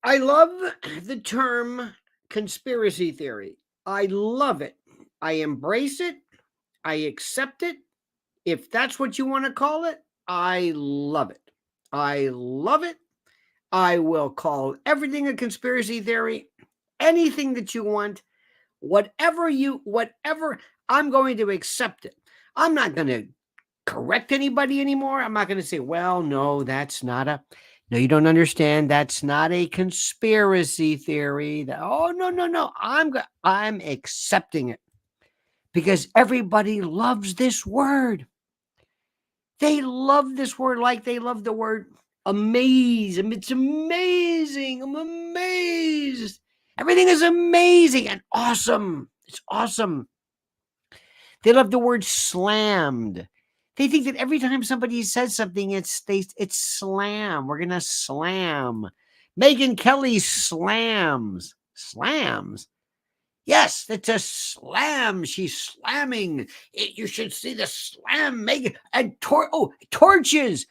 I love the term conspiracy theory. I love it. I embrace it. I accept it. If that's what you want to call it, I love it. I love it. I will call everything a conspiracy theory. Anything that you want, whatever, I'm going to accept it. I'm not going to correct anybody anymore. I'm not going to say, well, no, no, you don't understand. That's not a conspiracy theory. Oh, no, no, no. I'm accepting it because everybody loves this word. They love this word like they love the word amaze. It's amazing. I'm amazed. Everything is amazing and awesome. It's awesome. They love the word slammed. They think that every time somebody says something, it's slam. We're gonna slam. Megyn Kelly slams. Slams. Yes, it's a slam. She's slamming. You should see the slam, Megan. And torches.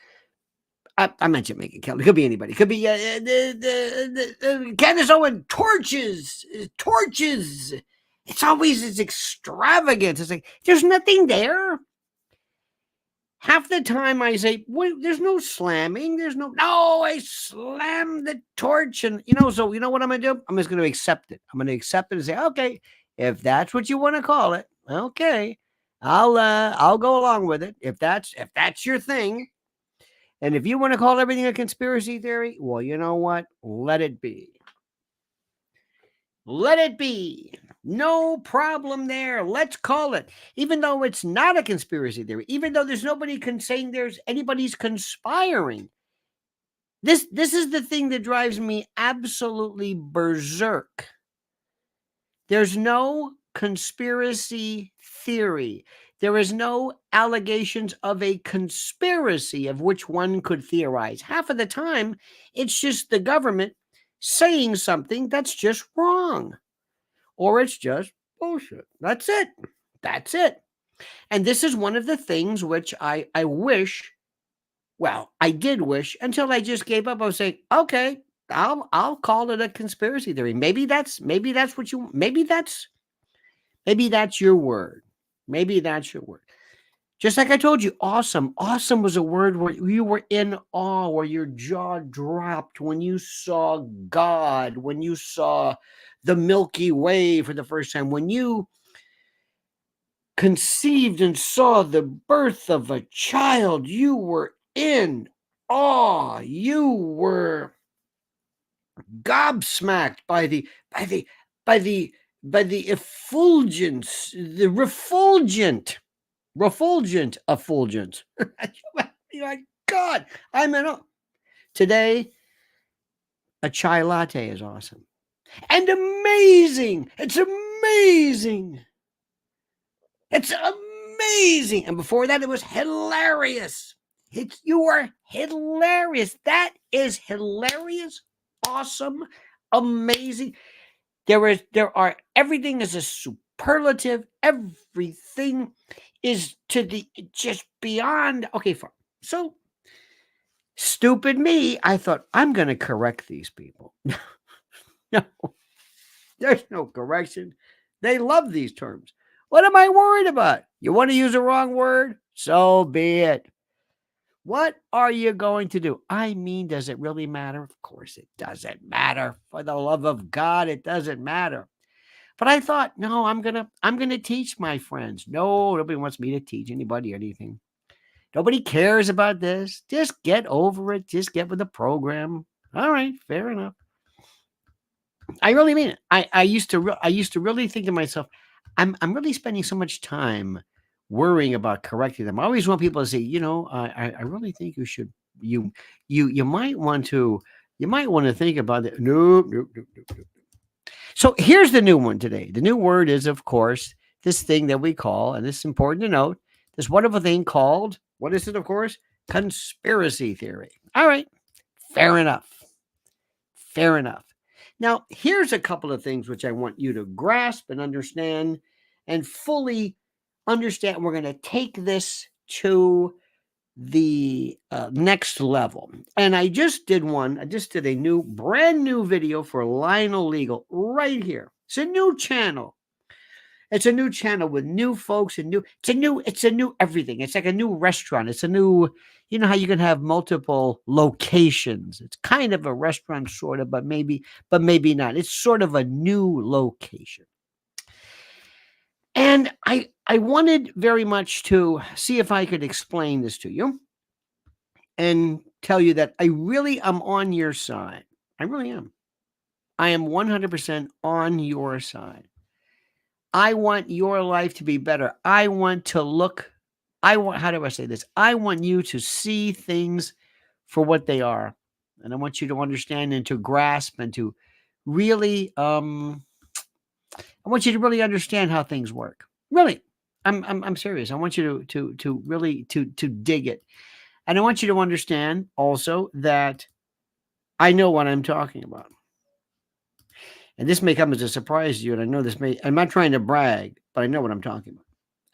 I mentioned Megyn Kelly. It could be anybody. It could be Candace Owen. Torches. Torches. It's extravagant. It's like, there's nothing there. Half the time I say, there's no slamming. I slam the torch. And, so you know what I'm going to do? I'm just going to accept it. I'm going to accept it and say, okay, if that's what you want to call it, okay, I'll go along with it. If that's your thing. And if you want to call everything a conspiracy theory, well, you know what? Let it be. Let it be. No problem there. Let's call it. Even though it's not a conspiracy theory, even though there's nobody saying there's anybody's conspiring. This is the thing that drives me absolutely berserk. There's no conspiracy theory. There is no allegations of a conspiracy of which one could theorize. Half of the time, it's just the government saying something that's just wrong. Or it's just bullshit. That's it. That's it. And this is one of the things which I wish, well, I did wish until I just gave up. I was saying, okay, I'll call it a conspiracy theory. Maybe that's your word. Maybe that's your word. Just like I told you, awesome. Awesome was a word where you were in awe, where your jaw dropped when you saw God, when you saw the Milky Way for the first time, when you conceived and saw the birth of a child, you were in awe. You were gobsmacked by the effulgence, the refulgent effulgence. You're like, God, I'm in awe. Today, a chai latte is awesome and amazing. It's amazing. It's amazing. And before that, it was hilarious. You are hilarious. That is hilarious, awesome, amazing. Everything is a superlative. Everything is to the just beyond. Okay, fine. So, stupid me, I thought, I'm going to correct these people. No, there's no correction. They love these terms. What am I worried about? You want to use a wrong word? So be it. What are you going to do? I mean, does it really matter? Of course it doesn't matter. For the love of God, it doesn't matter. But I thought, no, I'm gonna teach my friends. No, nobody wants me to teach anybody anything. Nobody cares about this. Just get over it. Just get with the program. All right, fair enough. I really mean it. I used to really think to myself, I'm really spending so much time worrying about correcting them. I always want people to say, I really think you should you might want to think about it. Nope. So here's the new one today. The new word is, of course, this thing that we call, and this is important to note, this wonderful thing called, what is it, of course? Conspiracy theory. All right. Fair enough. Fair enough. Now, here's a couple of things which I want you to grasp and understand and fully understand. We're going to take this to the next level. And I just did a brand new video for Lionel Legal right here. It's a new channel. It's a new channel with new folks and it's a new everything. It's like a new restaurant. It's a new, you know how you can have multiple locations. It's kind of a restaurant sort of, but maybe not. It's sort of a new location. And I wanted very much to see if I could explain this to you and tell you that I really am on your side. I really am. I am 100% on your side. I want your life to be better. How do I say this? I want you to see things for what they are. And I want you to understand and to grasp and to really, I want you to really understand how things work. Really. I'm serious. I want you to really to dig it. And I want you to understand also that I know what I'm talking about. And this may come as a surprise to you, and I know I'm not trying to brag, but I know what I'm talking about.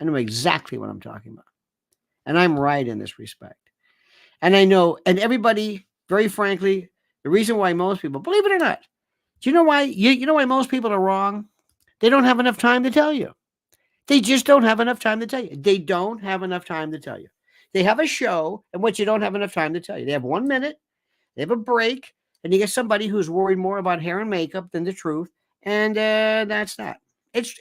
I know exactly what I'm talking about. And I'm right in this respect. And I know, and everybody, very frankly, the reason why most people, believe it or not, do you know why? You know why most people are wrong? They don't have enough time to tell you. They just don't have enough time to tell you. They don't have enough time to tell you. They have a show in which you don't have enough time to tell you. They have 1 minute, they have a break, and you get somebody who's worried more about hair and makeup than the truth, and that's not. It's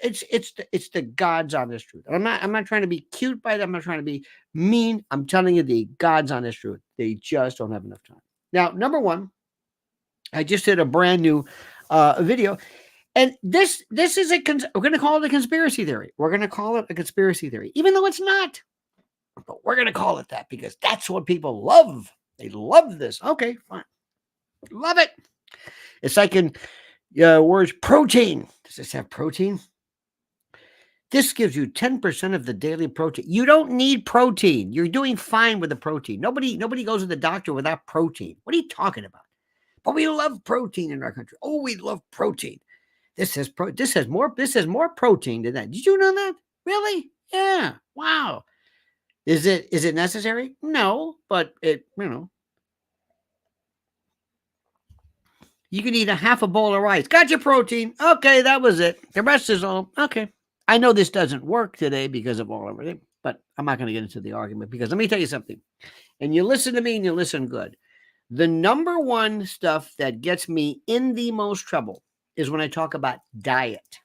the God's honest truth. And I'm not trying to be cute by them. I'm not trying to be mean. I'm telling you the God's honest truth. They just don't have enough time. Now, number one, I just did a brand new video, and this is we're going to call it a conspiracy theory. We're going to call it a conspiracy theory, even though it's not. But we're going to call it that because that's what people love. They love this. Okay, fine. Love it. It's like in words protein. Does this have protein? This gives you 10% of the daily protein. You don't need protein. You're doing fine with the protein. Nobody goes to the doctor without protein. What are you talking about? But we love protein in our country. Oh, we love protein. This has more protein than that. Did you know that? Really? Yeah. Wow. Is it necessary? No, but you can eat a half a bowl of rice. Got your protein. Okay, that was it. The rest is all okay. I know this doesn't work today because of all everything, but I'm not going to get into the argument because let me tell you something. And you listen to me and you listen good. The number one stuff that gets me in the most trouble is when I talk about diet.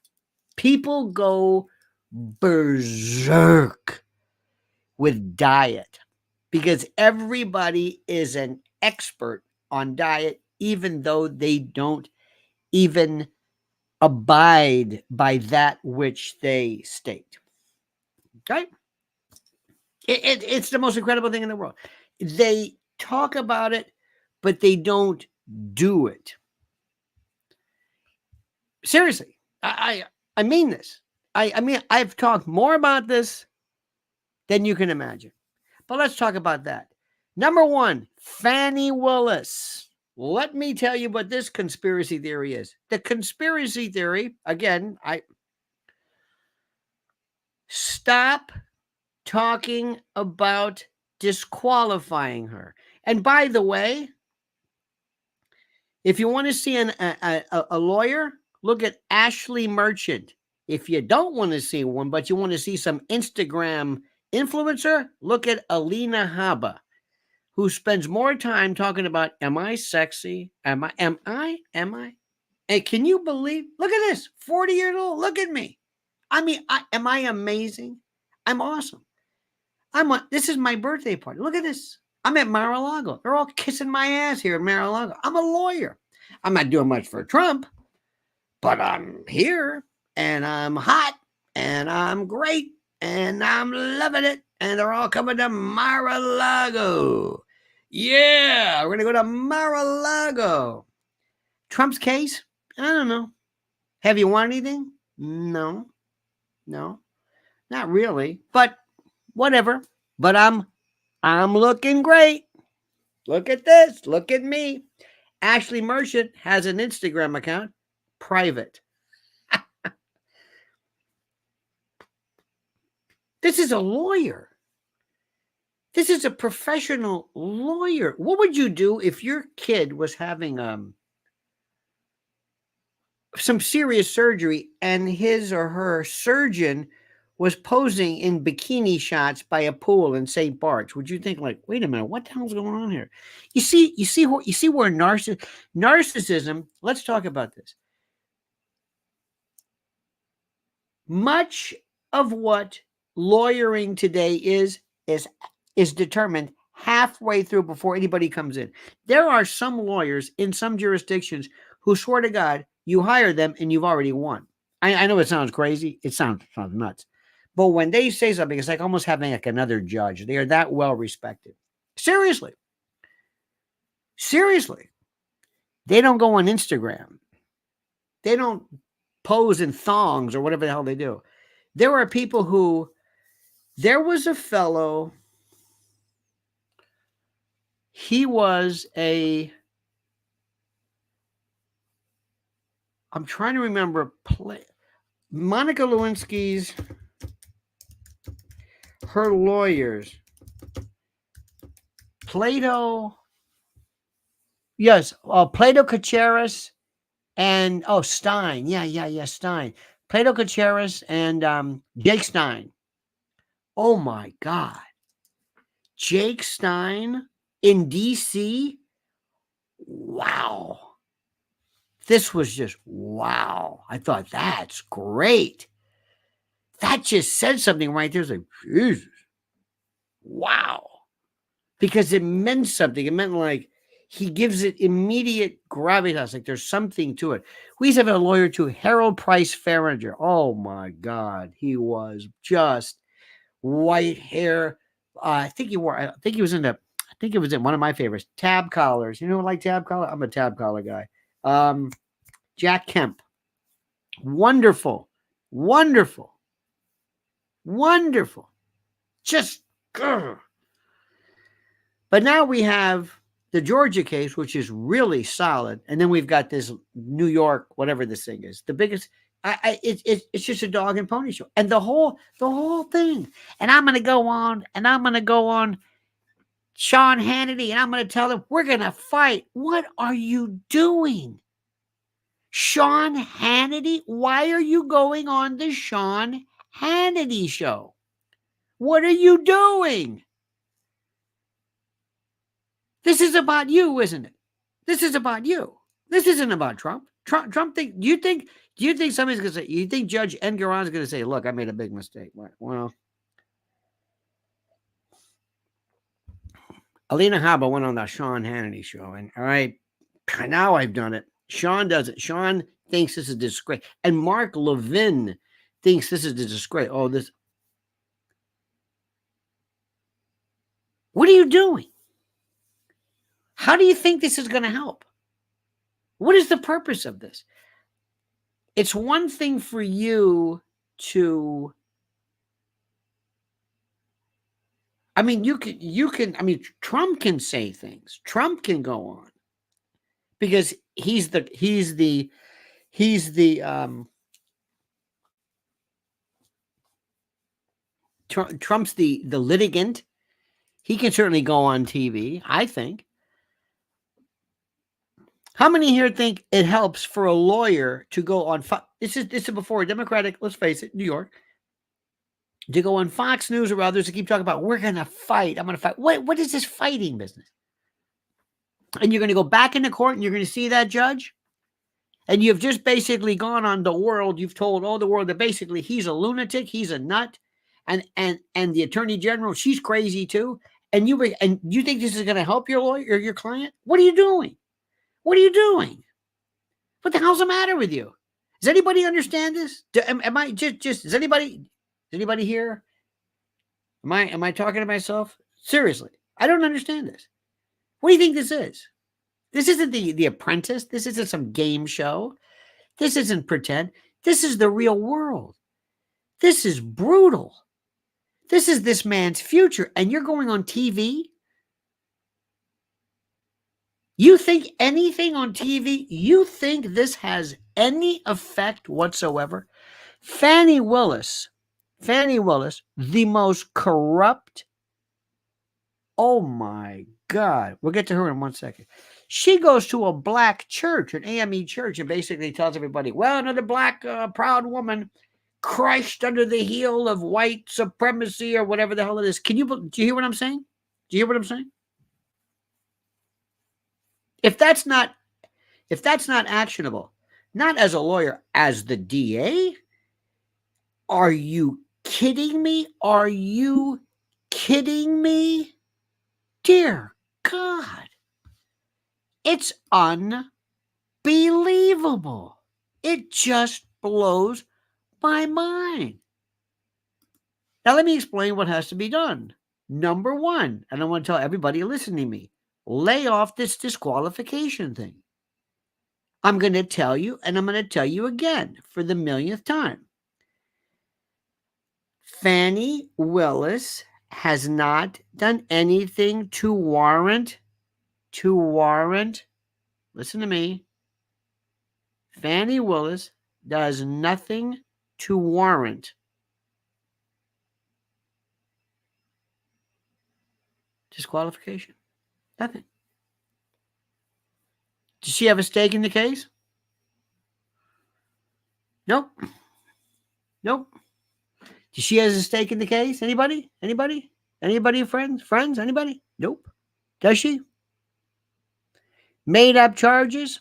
People go berserk with diet because everybody is an expert on diet, even though they don't even abide by that which they state. Okay? It's the most incredible thing in the world. They talk about it, but they don't do it. Seriously, I mean this. I mean, I've talked more about this than you can imagine. But let's talk about that. Number one, Fannie Willis. Let me tell you what this conspiracy theory is. The conspiracy theory, again, stop talking about disqualifying her. And by the way, if you want to see a lawyer, look at Ashley Merchant. If you don't want to see one, but you want to see some Instagram influencer, look at Alina Habba, who spends more time talking about, am I sexy? Am I? And can you believe, look at this, 40 years old, look at me. I mean, am I amazing? I'm awesome. This is my birthday party. Look at this. I'm at Mar-a-Lago. They're all kissing my ass here at Mar-a-Lago. I'm a lawyer. I'm not doing much for Trump, but I'm here and I'm hot and I'm great and I'm loving it. And they're all coming to Mar-a-Lago. Yeah, we're going to go to Mar-a-Lago. Trump's case? I don't know. Have you won anything? No, not really, but whatever. But I'm looking great. Look at this. Look at me. Ashley Merchant has an Instagram account, private. This is a lawyer. This is a professional lawyer. What would you do if your kid was having some serious surgery and his or her surgeon was posing in bikini shots by a pool in St. Bart's? Would you think like, wait a minute, what the hell's going on here? You see where narcissism, let's talk about this. Much of what lawyering today is determined halfway through before anybody comes in. There are some lawyers in some jurisdictions who swear to God, you hire them and you've already won. I know it sounds crazy. It sounds nuts. But when they say something, it's like almost having like another judge. They are that well respected. Seriously. They don't go on Instagram. They don't pose in thongs or whatever the hell they do. There are people who, there was a fellow, he was I'm trying to remember, Monica Lewinsky's, her lawyers, Plato, yes, Plato Caceres and, Stein, Stein. Plato Caceres and Jake Stein. Oh my God. Jake Stein in DC? Wow. This was just wow. I thought, that's great. That just said something right there. It's like, Jesus. Wow. Because it meant something. It meant like he gives it immediate gravitas. Like there's something to it. We used to have a lawyer too, Harold Price Farringer. Oh my God. He was just white hair. I think it was in one of my favorites, tab collars. You know, like tab collar? I'm a tab collar guy. Jack Kemp. Wonderful. Just, grr. But now we have the Georgia case, which is really solid. And then we've got this New York, whatever this thing is, the biggest. It's just a dog and pony show. And the whole thing. And I'm going to go on Sean Hannity, and I'm going to tell him we're going to fight. What are you doing? Sean Hannity? Why are you going on the Sean Hannity show? What are you doing? This is about you, isn't it? This is about you. This isn't about Trump. Trump think, do you think somebody's going to say, you think Judge Engoron is going to say, look, I made a big mistake? Well, Alina Habba went on that Sean Hannity show, and all right, now I've done it. Sean does it. Sean thinks this is a disgrace. And Mark Levin thinks this is a disgrace. Oh, this. What are you doing? How do you think this is going to help? What is the purpose of this? It's one thing for you to, I mean, Trump can say things. Trump can go on because Trump's the litigant. He can certainly go on TV, I think. How many here think it helps for a lawyer to go on this is before a Democratic, let's face it, New York, to go on Fox News or others to keep talking about, we're going to fight. I'm going to fight. What is this fighting business? And you're going to go back into court and you're going to see that judge? And you've just basically gone on the world. You've told all the world that basically he's a lunatic, he's a nut, and the attorney general, she's crazy too. And you think this is going to help your lawyer or your client? What are you doing? What are you doing? What the hell's the matter with you? Does anybody understand this? Am I just? Does anybody here? Am I talking to myself? Seriously, I don't understand this. What do you think this is? This isn't the Apprentice. This isn't some game show. This isn't pretend. This is the real world. This is brutal. This is this man's future, and you're going on TV? You think anything on TV? You think this has any effect whatsoever? Fannie Willis, the most corrupt Oh my God. We'll get to her in 1 second. She goes to a black church, an AME church, and basically tells everybody, well, another black proud woman crushed under the heel of white supremacy or whatever the hell it is. Do you hear what I'm saying? Do you hear what I'm saying? If that's not actionable, not as a lawyer, as the DA, are you kidding me? Are you kidding me? Dear God. It's unbelievable. It just blows my mind. Now, let me explain what has to be done. Number one, and I want to tell everybody listening to me, lay off this disqualification thing. I'm going to tell you, and I'm going to tell you again for the millionth time. Fannie Willis has not done anything to warrant, listen to me, Fannie Willis does nothing to warrant disqualification. Nothing. Does she have a stake in the case? Nope. Nope. Does she have a stake in the case? Anybody? Anybody? Anybody? Friends? Friends? Anybody? Nope. Does she? Made up charges?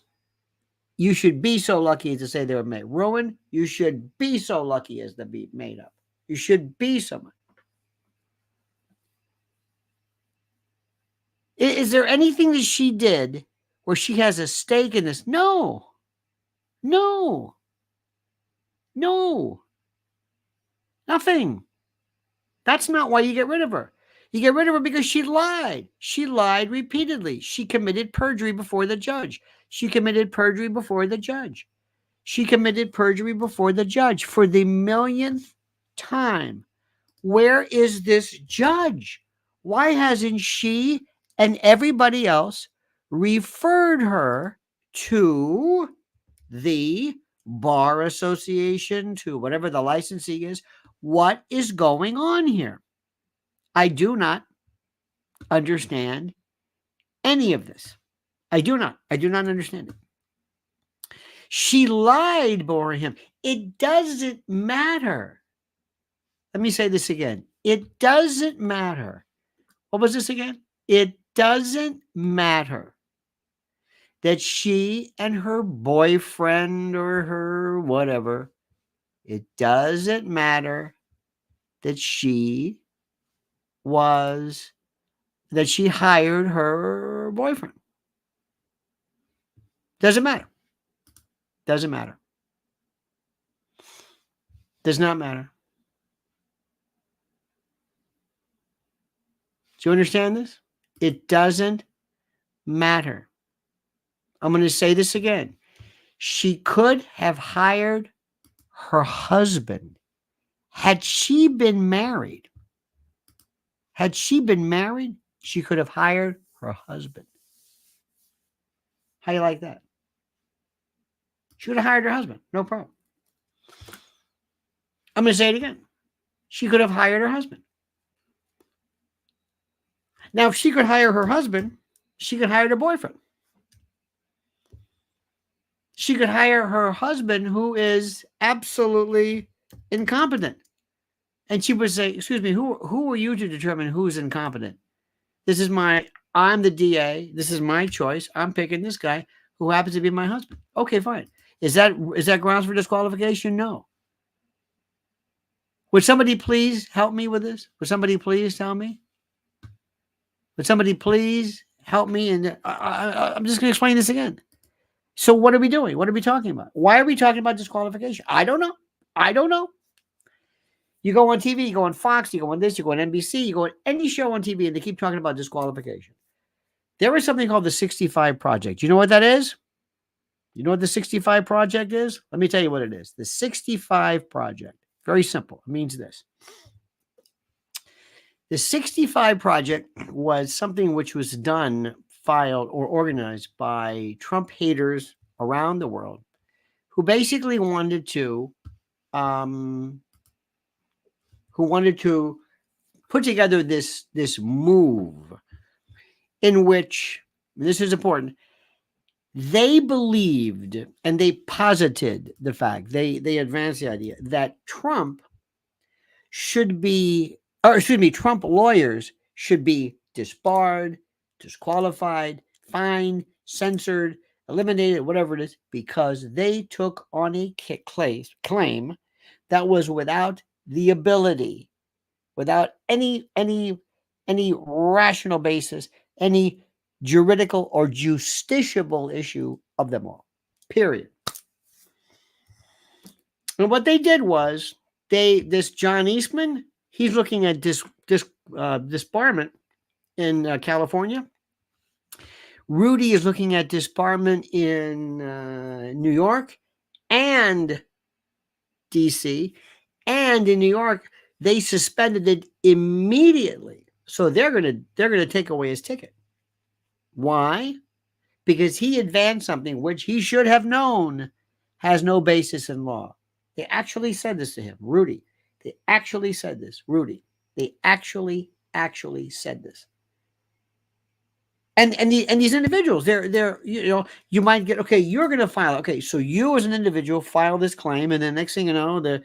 You should be so lucky as to say they were made. Ruined? You should be so lucky as to be made up. You should be someone. Is there anything that she did where she has a stake in this? No. No. No. Nothing. That's not why you get rid of her. You get rid of her because she lied. She lied repeatedly. She committed perjury before the judge. She committed perjury before the judge. She committed perjury before the judge for the millionth time. Where is this judge? Why hasn't she and everybody else referred her to the bar association, to whatever the licensing is? What is going on here? I do not understand any of this. I do not understand it. She lied before him. It doesn't matter. Let me say this again. It doesn't matter. What was this again? It doesn't matter that she and her boyfriend or her whatever, it doesn't matter that she hired her boyfriend. Doesn't matter. Doesn't matter. Does not matter. Do you understand this? It doesn't matter. I'm going to say this again. She could have hired her husband. Had she been married, she could have hired her husband. How do you like that? She could have hired her husband. No problem. I'm going to say it again. She could have hired her husband. Now, if she could hire her husband, she could hire her boyfriend. She could hire her husband, who is absolutely incompetent. And she would say, excuse me, who are you to determine who's incompetent? I'm the DA. This is my choice. I'm picking this guy who happens to be my husband. Okay, fine. Is that grounds for disqualification? No. Would somebody please help me with this? Would somebody please tell me? Would somebody please help me? And I'm just going to explain this again. So what are we doing? What are we talking about? Why are we talking about disqualification? I don't know. You go on TV, you go on Fox, you go on this, you go on NBC, you go on any show on TV, and they keep talking about disqualification. There is something called the 65 Project. You know what that is? You know what the 65 Project is? Let me tell you what it is. The 65 Project. Very simple. It means this. The 65 Project was something which was done, filed, or organized by Trump haters around the world who basically wanted to put together this move in which, this is important, they believed and they posited the fact, they advanced the idea that Trump Trump lawyers should be disbarred, disqualified, fined, censored, eliminated, whatever it is, because they took on a claim that was without the ability, without any rational basis, any juridical or justiciable issue of them all. Period. And what they did was this John Eastman, he's looking at disbarment in California. Rudy is looking at disbarment in New York and DC, and in New York they suspended it immediately. So they're gonna take away his ticket. Why? Because he advanced something which he should have known has no basis in law. They actually said this to him, Rudy. They actually said this, Rudy. They actually said this. And these individuals, they're you might get, okay, you're going to file. Okay, so you as an individual file this claim, and then next thing you know, the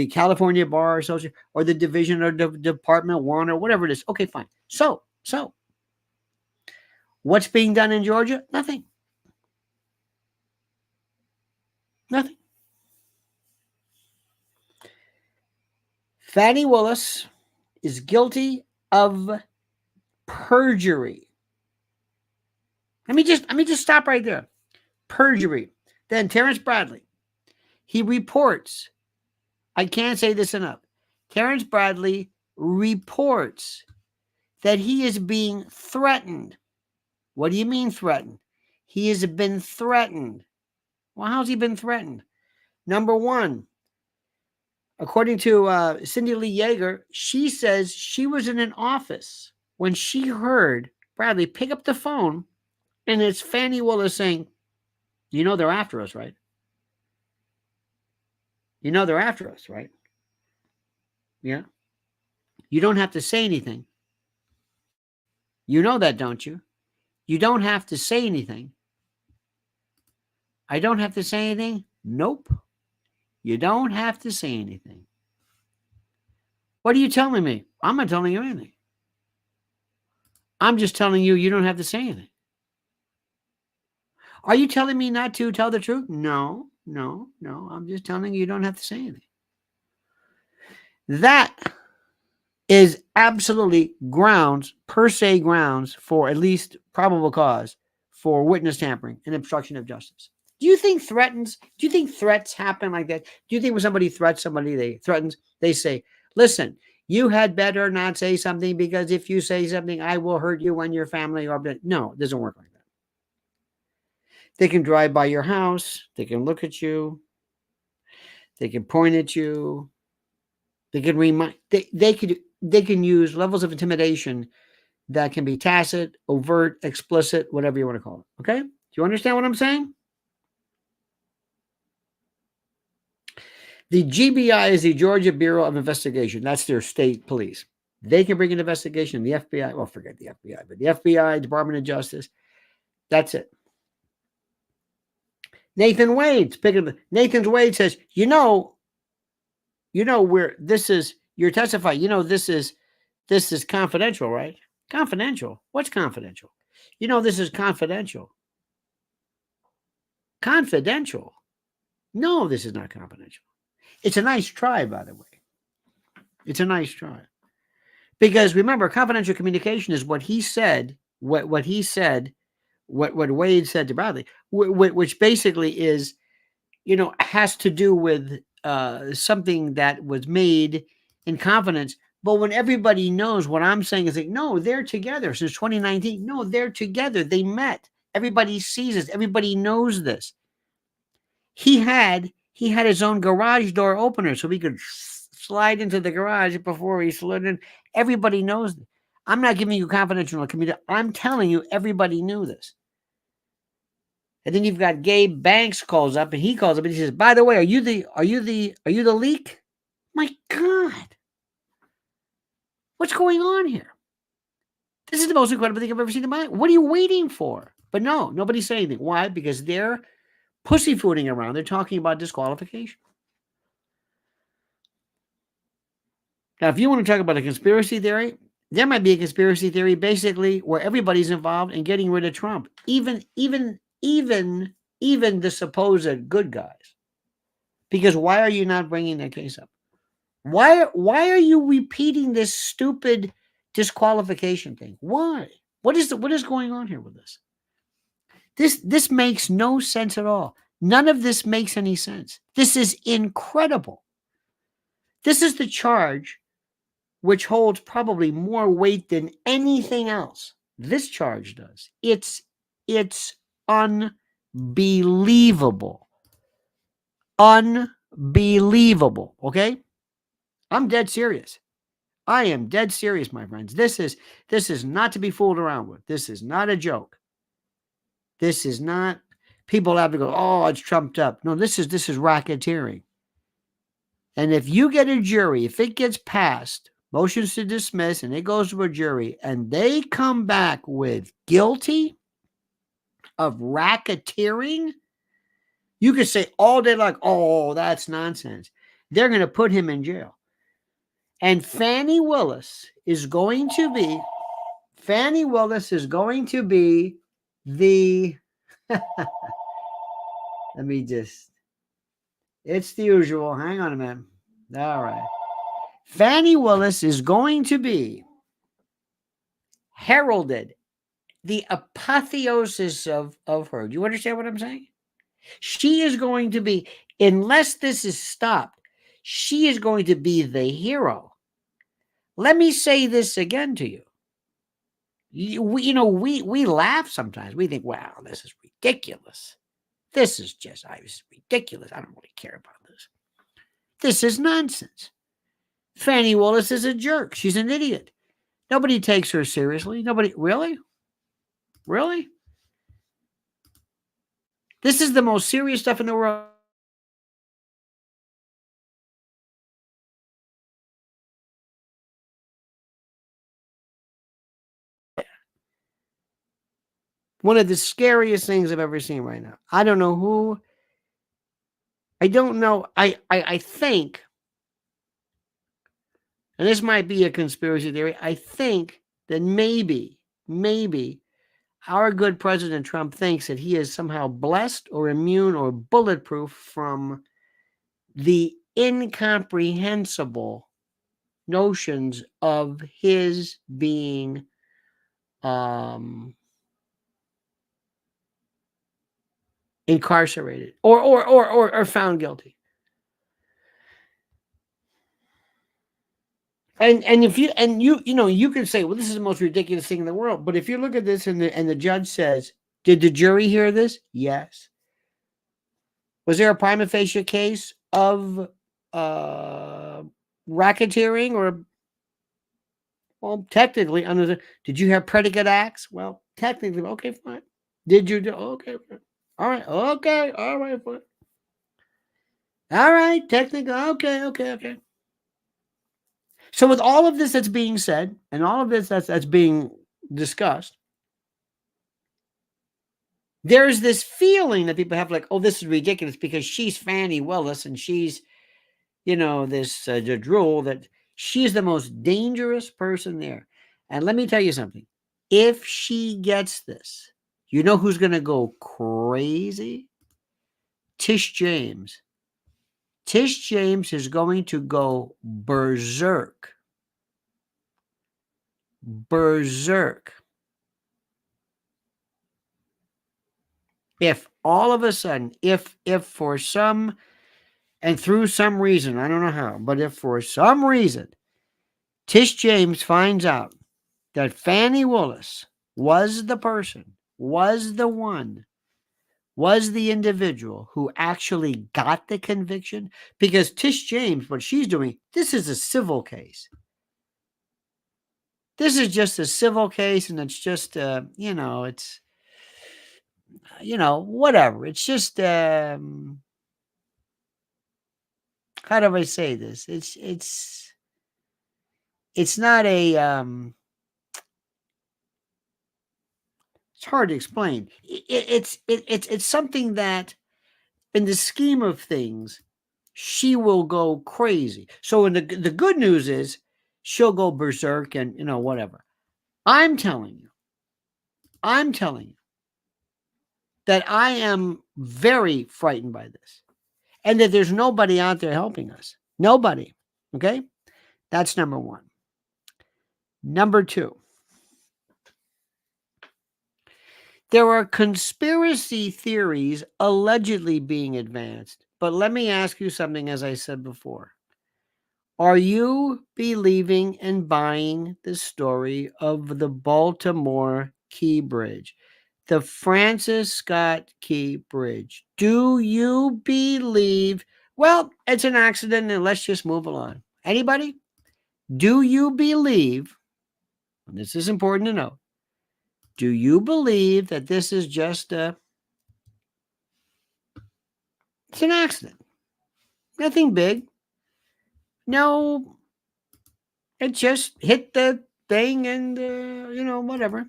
California Bar Association or the division or Department 1 or whatever it is. Okay, fine. So what's being done in Georgia? Nothing. Fani Willis is guilty of perjury. Let me just stop right there. Perjury. Then Terrence Bradley, he reports, I can't say this enough, Terrence Bradley reports that he is being threatened. What do you mean threatened? He has been threatened. Well, how's he been threatened? Number one, according to Cindy Lee Yeager, she says she was in an office when she heard Bradley pick up the phone, and it's Fani Willis saying, you know they're after us, right? You know they're after us, right? Yeah. You don't have to say anything. You know that, don't you? You don't have to say anything. I don't have to say anything? Nope. You don't have to say anything. What are you telling me? I'm not telling you anything. I'm just telling you you don't have to say anything. Are you telling me not to tell the truth? No. I'm just telling you don't have to say anything. That is absolutely per se grounds for at least probable cause for witness tampering and obstruction of justice. Do you think threats happen like that? Do you think when somebody threatens somebody, they say, listen, you had better not say something because if you say something, I will hurt you and your family. No, it doesn't work like that. They can drive by your house. They can look at you. They can point at you. They can they can use levels of intimidation that can be tacit, overt, explicit, whatever you want to call it. Okay? Do you understand what I'm saying? The GBI is the Georgia Bureau of Investigation. That's their state police. They can bring an investigation. The FBI, well, forget the FBI, but the FBI, Department of Justice, that's it. Nathan Wade says, where this is, you're testifying, this is confidential, right? Confidential. What's confidential? This is confidential. Confidential. No, this is not confidential. It's a nice try, by the way. It's a nice try. Because remember, confidential communication is what he said, what Wade said to Bradley, which basically is, has to do with something that was made in confidence. But when everybody knows, what I'm saying is like, no, they're together since 2019. No, they're together. They met. Everybody sees this. Everybody knows this. He had his own garage door opener so he could slide into the garage before he slid in. Everybody knows this. I'm not giving you confidential community. I'm telling you, everybody knew this. And then you've got Gabe Banks calls up and he says, by the way, are you the leak? My God. What's going on here? This is the most incredible thing I've ever seen in my life. What are you waiting for? But no, nobody's saying anything. Why? Because they're pussyfooting around. They're talking about disqualification. Now, if you want to talk about a conspiracy theory, there might be a conspiracy theory basically where everybody's involved in getting rid of Trump, even the supposed good guys. Because why are you not bringing that case up? Why are you repeating this stupid disqualification thing? Why? What is going on here with this? This makes no sense at all. None of this makes any sense. This is incredible. This is the charge which holds probably more weight than anything else. This charge does. It's unbelievable. Unbelievable. Okay? I'm dead serious. I am dead serious, my friends. This is not to be fooled around with. This is not a joke. This is not people have to go, oh, it's trumped up. No, this is racketeering. And if you get a jury, if it gets passed, motions to dismiss, and it goes to a jury, and they come back with guilty of racketeering, you could say all day long, oh, that's nonsense. They're going to put him in jail. And Fannie Willis is going to be the let me just, it's the usual. Hang on a minute. All right. Fannie Willis is going to be heralded, the apotheosis of her. Do you understand what I'm saying? She is going to be, unless this is stopped, she is going to be the hero. Let me say this again to you. We laugh sometimes. We think, wow, this is ridiculous. This is ridiculous. I don't really care about this. This is nonsense. Fannie Willis is a jerk. She's an idiot. Nobody takes her seriously. Nobody, really? Really? This is the most serious stuff in the world. One of the scariest things I've ever seen right now. I don't know who. I don't know. I think, and this might be a conspiracy theory, I think that maybe our good President Trump thinks that he is somehow blessed or immune or bulletproof from the incomprehensible notions of his being incarcerated or found guilty. And if you you can say, well, this is the most ridiculous thing in the world. But if you look at this and the judge says, did the jury hear this? Yes. Was there a prima facie case of racketeering or, well, technically under the, did you have predicate acts? Well, technically, okay, fine. Did you do, okay, fine. All right, okay, all right, fine. All right, technically, okay. So with all of this that's being said and all of this that's being discussed, there's this feeling that people have like, oh, this is ridiculous because she's Fannie Willis and she's, this the drool, that she's the most dangerous person there. And let me tell you something. If she gets this, you know who's going to go crazy? Tish James. Tish James is going to go berserk. Berserk. If all of a sudden, if for some, and through some reason, I don't know how, but if for some reason Tish James finds out that Fannie Willis was the person, was the one, was the individual who actually got the conviction, because Tish James, what she's doing, this is a civil case. This is just a civil case, and it's just, it's, whatever. It's just, how do I say this? It's not a, It's hard to explain. It's something that, in the scheme of things, she will go crazy. So in the good news is she'll go berserk and whatever. I'm telling you that I am very frightened by this, and that there's nobody out there helping us. Nobody. Okay? That's number one. Number two, there are conspiracy theories allegedly being advanced. But let me ask you something, as I said before. Are you believing and buying the story of the Baltimore Key Bridge? The Francis Scott Key Bridge. Do you believe? Well, it's an accident and let's just move along. Anybody? Do you believe, and this is important to know, do you believe that this is just it's an accident? Nothing big. No, it just hit the thing and, whatever.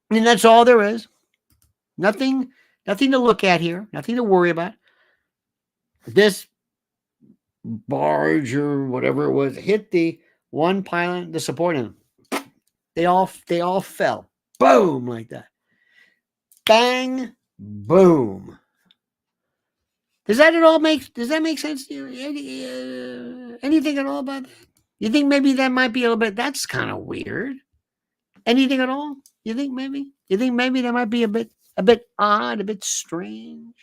And that's all there is. Nothing to look at here. Nothing to worry about. This barge or whatever it was hit the one pilot, the support end. They all fell. Boom, like that. Bang, boom. Does that make sense to you? Anything at all about that? You think maybe that might be a little bit, that's kind of weird. Anything at all? You think maybe that might be a bit odd, a bit strange?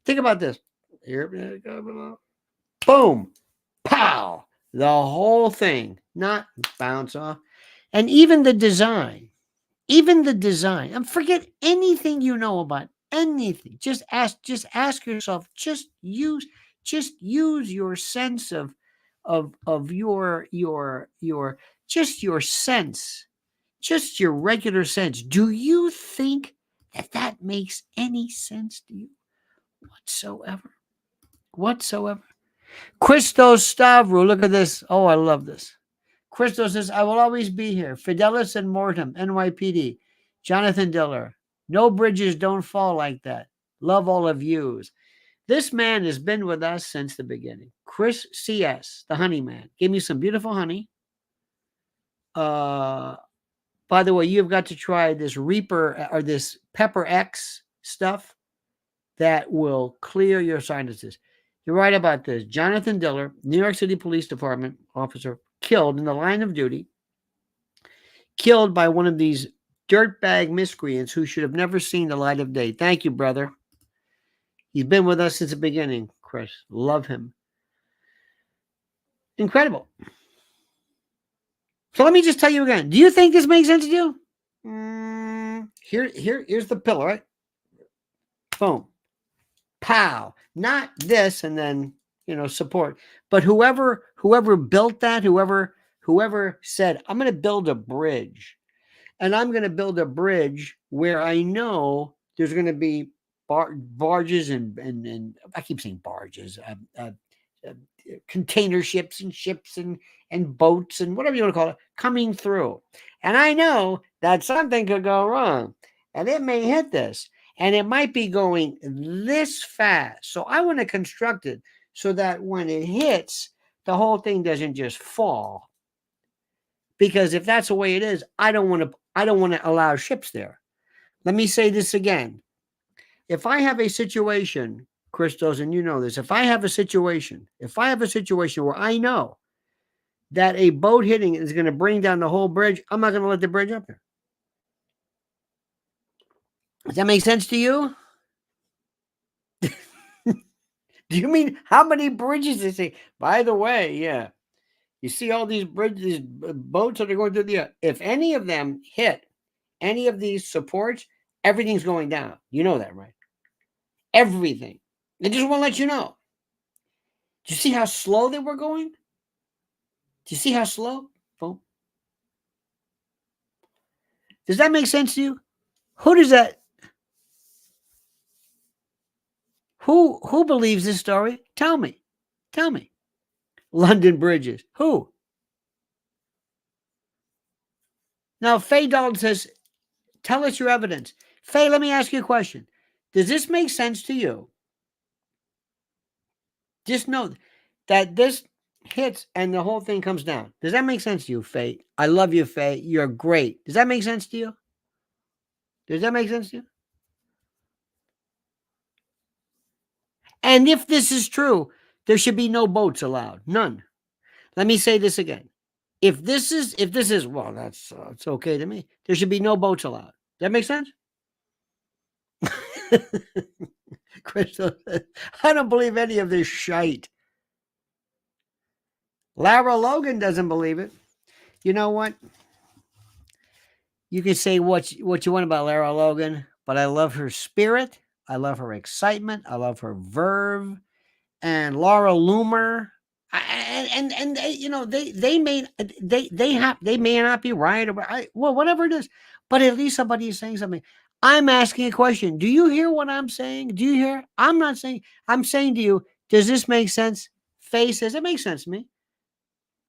Think about this. Here, boom, pow, the whole thing, not bounce off. And even the design, and forget anything you know about anything. Just ask yourself, just use your sense of your just your sense, just your regular sense. Do you think that makes any sense to you whatsoever? Christos Stavro, look at this. Oh, I love this. Christos says, I will always be here. Fidelis and Mortem, NYPD. Jonathan Diller. No bridges don't fall like that. Love all of yous. This man has been with us since the beginning. Chris CS, the honey man, gave me some beautiful honey. By the way, you've got to try this Reaper or this Pepper X stuff that will clear your sinuses. You're right about this. Jonathan Diller, New York City Police Department officer, killed in the line of duty, killed by one of these dirtbag miscreants who should have never seen the light of day. Thank you, brother. He's been with us since the beginning, Chris. Love him. Incredible. So let me just tell you again. Do you think this makes sense to you? Here's the pillar, right? Boom. Pow. Not this and then, support. But whoever built that, whoever said, I'm going to build a bridge. And I'm going to build a bridge where I know there's going to be barges and I keep saying barges, container ships and boats and whatever you want to call it coming through. And I know that something could go wrong and it may hit this and it might be going this fast. So I want to construct it so that when it hits, the whole thing doesn't just fall. Because if that's the way it is, I don't want to allow ships there. Let me say this again. If I have a situation, Christos, and you know this, if I have a situation where I know that a boat hitting is going to bring down the whole bridge, I'm not going to let the bridge up there. Does that make sense to you? Do you mean how many bridges they say? By the way, yeah. You see all these bridges, these boats that are going through the air. If any of them hit any of these supports, everything's going down. You know that, right? Everything. They just won't let you know. Do you see how slow they were going? Do you see how slow? Boom. Does that make sense to you? Who does that? Who believes this story? Tell me. London bridges. Who? Now, Faye Dalton says, Tell us your evidence. Faye, let me ask you a question. Does this make sense to you? Just know that this hits and the whole thing comes down. Does that make sense to you, Faye? I love you, Faye. You're great. Does that make sense to you? Does that make sense to you? And if this is true, there should be no boats allowed. None. Let me say this again. If this is well, that's it's okay to me. There should be no boats allowed. Does that make sense? Crystal, I don't believe any of this shite. Lara Logan doesn't believe it. You know what? You can say what you want about Lara Logan, but I love her spirit. I love her excitement. I love her verve. And Laura Loomer. And you know they may not be right or well, whatever it is, but at least somebody is saying something. I'm asking a question. Do you hear what I'm saying? Do you hear? I'm not saying. I'm saying to you. Does this make sense? Faye says it makes sense to me.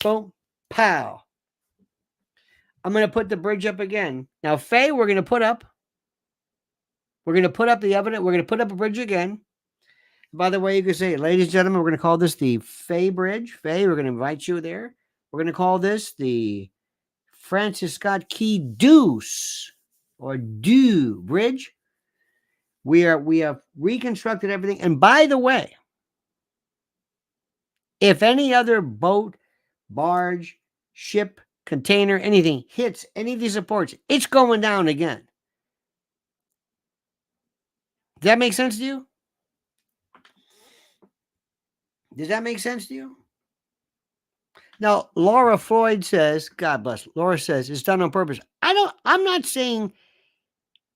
Boom, pow. I'm going to put the bridge up again. Now, Faye, we're going to put up the evidence. We're going to put up a bridge again. By the way, you can say, ladies and gentlemen, we're going to call this the Faye Bridge. Faye, we're going to invite you there. We're going to call this the Francis Scott Key Deuce or Do Bridge. We have reconstructed everything. And by the way, if any other boat, barge, ship, container, anything hits any of these supports, it's going down again. Does that make sense to you? Does that make sense to you? Now, Laura Floyd says, God bless, Laura says it's done on purpose. I'm not saying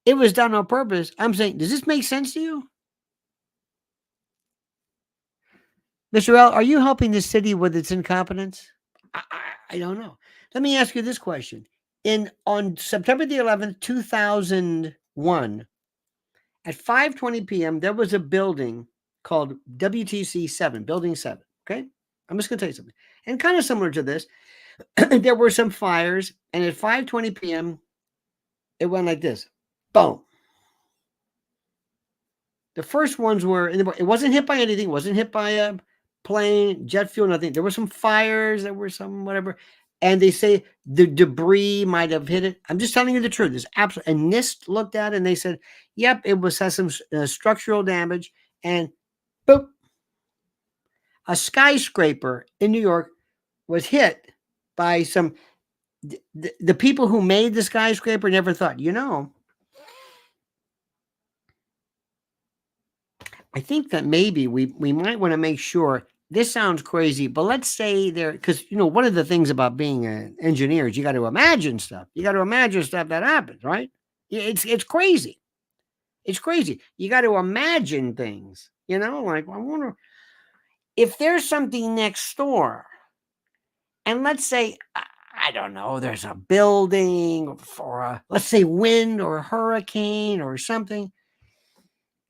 it was done on purpose. I'm saying, does this make sense to you? Mr. L, are you helping the city with its incompetence? I don't know. Let me ask you this question. On September the 11th, 2001, at 5:20 p.m., there was a building called WTC 7, Building 7, okay? I'm just going to tell you something. And kind of similar to this, there were some fires, and at 5:20 p.m., it went like this. Boom. The first ones were, it wasn't hit by anything, it wasn't hit by a plane, jet fuel, nothing. There were some fires, there were some whatever. And they say the debris might have hit it. I'm just telling you the truth. There's absolutely, and NIST looked at it and they said, yep, it has some structural damage. And boop, a skyscraper in New York was hit by some, the people who made the skyscraper never thought, I think that maybe we might want to make sure. This sounds crazy, but let's say there, because one of the things about being an engineer is you got to imagine stuff. You got to imagine stuff that happens, right? It's crazy. It's crazy. You got to imagine things. Like I wonder if there's something next door, and let's say I don't know, there's a building or let's say wind or a hurricane or something,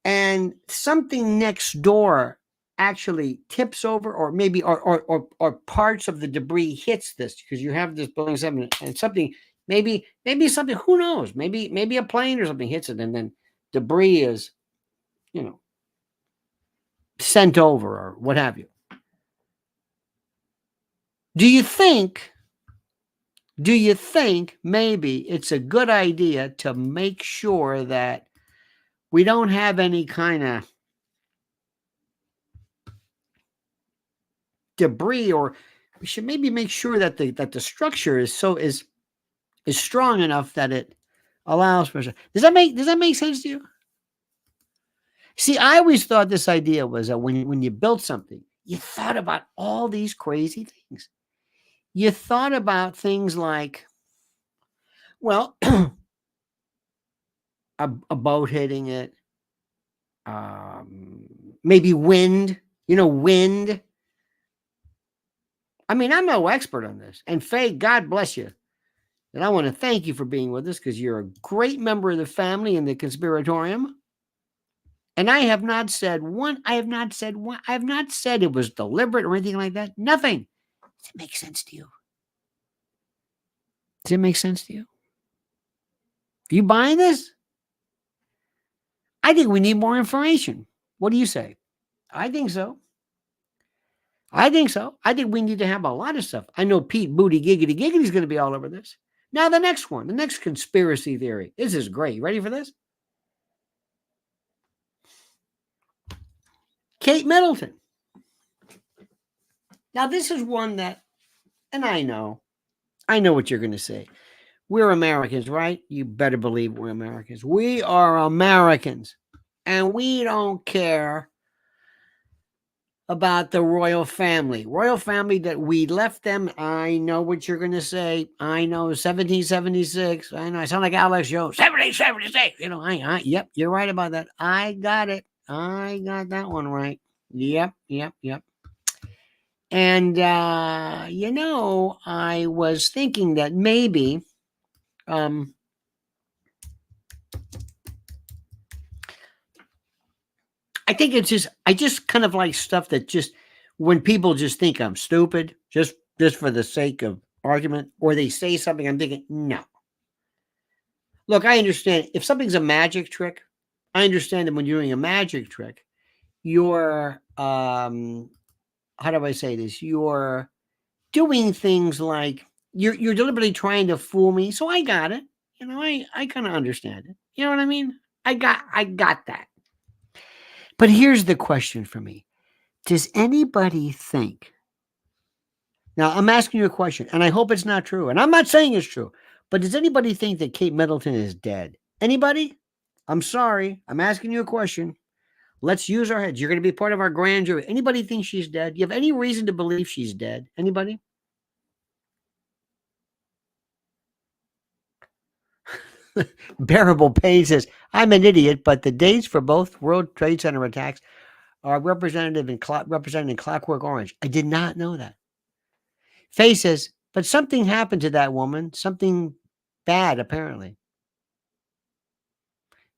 and something next door actually tips over, or maybe or parts of the debris hits this, because you have this building 7 and something, maybe something, who knows, maybe a plane or something hits it, and then debris is sent over or what have you. Do you think maybe it's a good idea to make sure that we don't have any kind of debris, or we should maybe make sure that the structure is strong enough that it allows for. Does that make sense to you? See, I always thought this idea was that when you built something, you thought about all these crazy things. You thought about things like, well, a boat hitting it, maybe wind. Wind. I mean, I'm no expert on this. And Faye, God bless you. And I want to thank you for being with us, because you're a great member of the family in the conspiratorium. And I have not said it was deliberate or anything like that. Nothing. Does it make sense to you? Does it make sense to you? you buying this? I think we need more information. What do you say? I think so. I think so. I think we need to have a lot of stuff. I know Pete Booty Giggity Giggity is going to be all over this. Now, the next one, the next conspiracy theory. This is great. You ready for this? Kate Middleton. Now, this is one that, and I know what you're going to say. We're Americans, right? You better believe we're Americans. We are Americans, and we don't care about the royal family. Royal family that we left them. I know what you're going to say. I know 1776. I know I sound like Alex Jones. 1776. You know, yep, you're right about that. I got it. I got that one right. Yep. And, I was thinking that maybe, I think I just kind of like stuff that just, when people just think I'm stupid, just for the sake of argument, or they say something, I'm thinking, no. Look, I understand if something's a magic trick, I understand that when you're doing a magic trick, you're, how do I say this? You're doing things like you're deliberately trying to fool me. So I got it. I kind of understand it. You know what I mean? I got that. But here's the question for me. Does anybody think? Now, I'm asking you a question, and I hope it's not true. And I'm not saying it's true. But does anybody think that Kate Middleton is dead? Anybody? I'm sorry. I'm asking you a question. Let's use our heads. You're going to be part of our grand jury. Anybody think she's dead? Do you have any reason to believe she's dead? Anybody? Bearable Pain says, I'm an idiot, but the dates for both World Trade Center attacks are represented in Clockwork Orange. I did not know that. Faye says, but something happened to that woman. Something bad, apparently.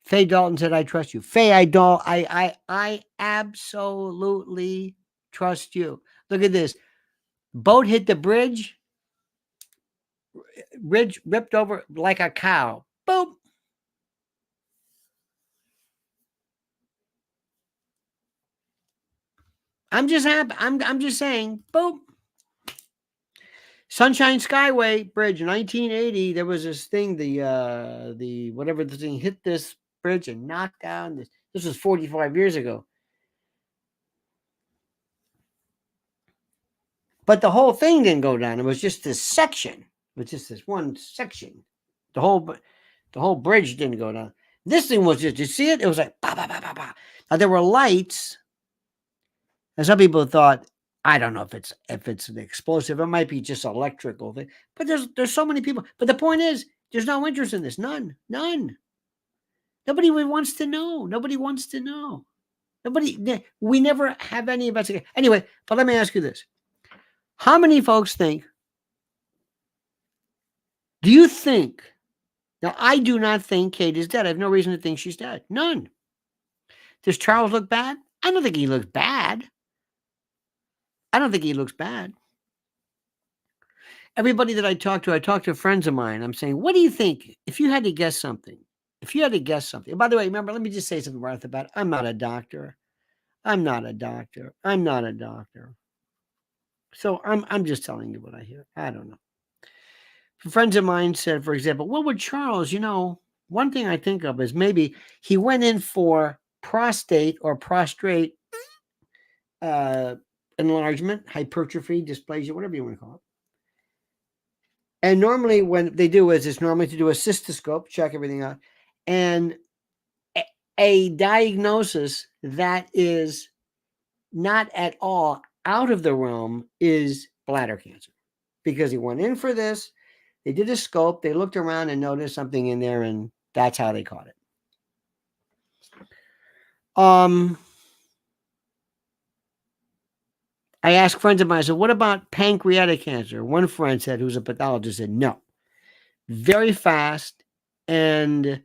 Faye Dalton said, I trust you. Faye, I absolutely trust you. Look at this. Boat hit the bridge ripped over like a cow. Boom. I'm just happy. I'm just saying, boom. Sunshine Skyway Bridge, 1980. There was this thing, the whatever the thing hit this bridge and knocked down this. This was 45 years ago. But the whole thing didn't go down. It was just this section. It was just this one section. The whole bridge didn't go down. This thing was just, you see it? It was like, bah, bah, bah, bah, bah. Now there were lights. And some people thought, I don't know if it's an explosive. It might be just electrical thing. But there's so many people. But the point is, there's no interest in this. None. Nobody wants to know. Nobody wants to know. We never have any investigation. Anyway, but let me ask you this. How many folks think, do you think, now I do not think Kate is dead. I have no reason to think she's dead. None. Does Charles look bad? I don't think he looks bad. Everybody that I talk to friends of mine. I'm saying, what do you think? If you had to guess something, by the way, remember, let me just say something right off the bat. I'm not a doctor. So I'm just telling you what I hear. I don't know. Friends of mine said, for example, what would Charles, one thing I think of is maybe he went in for prostate or prostrate enlargement, hypertrophy, dysplasia, whatever you want to call it. And normally when they do is it's normally to do a cystoscope, check everything out, and a diagnosis that is not at all out of the realm is bladder cancer, because he went in for this. They did a scope. They looked around and noticed something in there, and that's how they caught it. I asked friends of mine, I said, what about pancreatic cancer? One friend said, who's a pathologist, said, no. Very fast, and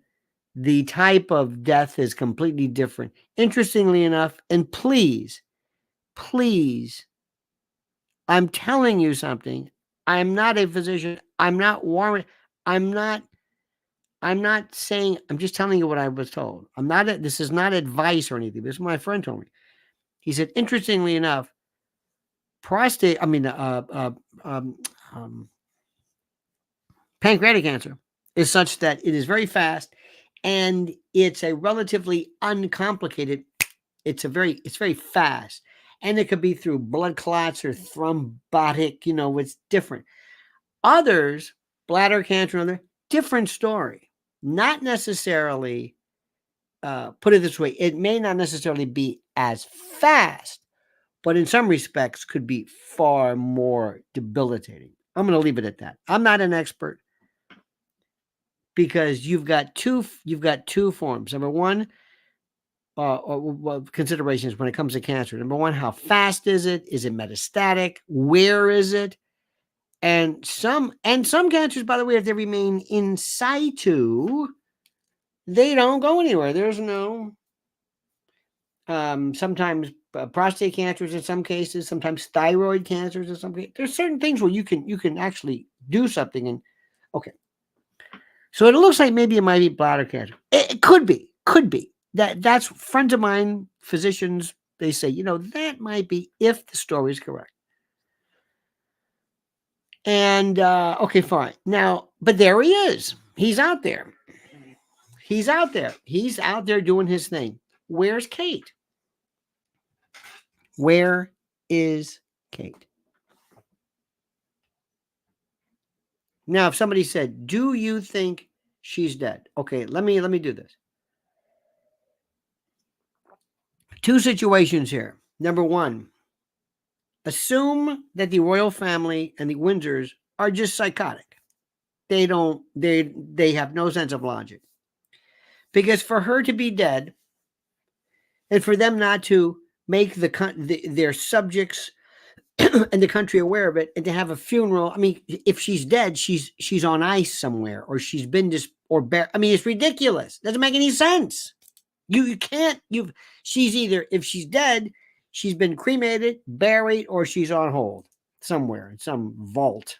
the type of death is completely different. Interestingly enough, and please, I'm telling you something. I'm not a physician. I'm not warm. I'm not I'm not saying, I'm just telling you what I was told. This is not advice or anything. This is what my friend told me. He said, interestingly enough, prostate, I mean, um, um, pancreatic cancer is such that it is very fast and it's a relatively uncomplicated, it's very fast. And it could be through blood clots or thrombotic, it's different. Others, bladder cancer, and other, different story. Not necessarily, put it this way, it may not necessarily be as fast, but in some respects could be far more debilitating. I'm going to leave it at that. I'm not an expert because you've got two forms. Number one, considerations when it comes to cancer. Number one, how fast is it? Is it metastatic? Where is it? And some cancers, by the way, if they remain in situ, they don't go anywhere. There's no sometimes prostate cancers in some cases, sometimes thyroid cancers in some cases. There's certain things where you can actually do something. And okay, so it looks like maybe it might be bladder cancer. It could be, that's friends of mine, physicians. They say, that might be if the story is correct. And okay, fine. Now, but there he is. He's out there. He's out there doing his thing. Where's Kate? Where is Kate? Now, if somebody said, "Do you think she's dead?" Okay, let me do this. Two situations here. Number one, assume that the royal family and the Windsors are just psychotic. They have no sense of logic. Because for her to be dead and for them not to make their subjects and the country aware of it, and to have a funeral. I mean, if she's dead, she's on ice somewhere, or she's been I mean, it's ridiculous. Doesn't make any sense. You can't. She's either, if she's dead, she's been cremated, buried, or she's on hold somewhere in some vault.